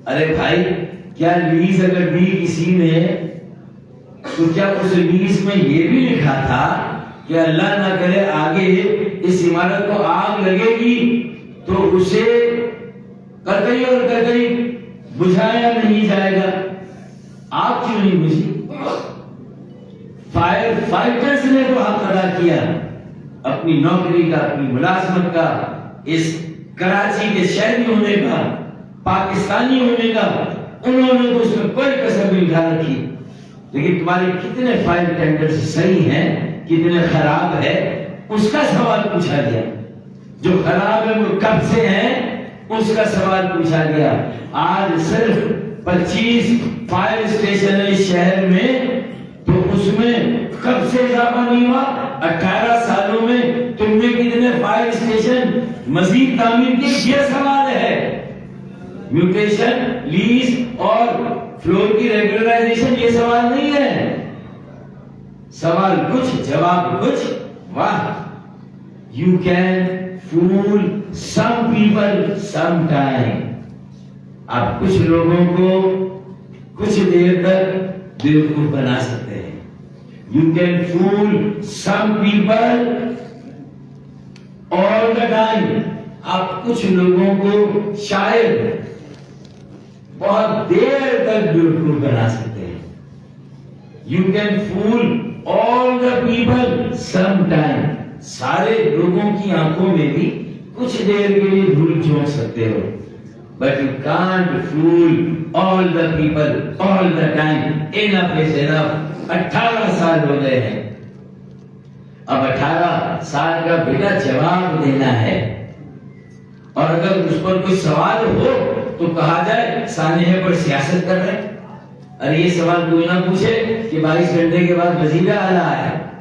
ارے بھائی کیا لیز اگر دی کسی نے تو کیا اس لیز میں یہ بھی لکھا تھا کہ اللہ نہ کرے آگے اس عمارت کو آگ لگے گی تو اسے قطعی اور قطعی بجھایا نہیں جائے گا؟ آگ کیوں نہیں بجھی؟ فائر فائٹرز نے تو حق ادا کیا اپنی نوکری کا، اپنی ملازمت کا، اس کراچی کے شہری ہونے کا، پاکستانی ہونے کا، انہوں نے تو اس میں کوئی کسر نہیں ڈال رکھی. لیکن تمہارے کتنے فائر ٹینڈرز صحیح ہیں، کتنے خراب ہے، اس کا سوال پوچھا گیا. جو خراب ہے وہ کب سے ہیں اس کا سوال پوچھا گیا. آج صرف 25 فائر اسٹیشن ہے اس شہر میں، تو اس میں کب سے اضافہ نہیں ہوا؟ 18 سالوں میں تم نے کتنے فائر اسٹیشن مزید تعمیر کی؟ یہ سوال ہے. میوٹیشن، لیز اور فلور کی ریگولرائزیشن یہ سوال نہیں ہے. سوال کچھ، جواب کچھ. واہ! You can fool some people sometime. آپ کچھ لوگوں کو کچھ دیر تک بیوقوف بنا سکتے ہیں. You can fool some people all the time. آپ کچھ لوگوں کو شاید بہت دیر تک بیوقوف بنا سکتے ہیں. You can fool all the people sometime. سارے لوگوں کی آنکھوں میں بھی کچھ دیر کے لیے دھول جھونک سکتے ہو. But you can't fool all the people all the time. Enough is enough. 18 سال ہو گئے ہیں. اب 18 سال کا بیٹا جواب دینا ہے، اور اگر اس پر کوئی سوال ہو تو کہا جائے سانحے پر سیاست کر رہے ہیں. اور یہ سوال کوئی نہ پوچھے کہ 22 گھنٹے کے بعد وزیر اعلیٰ آیا.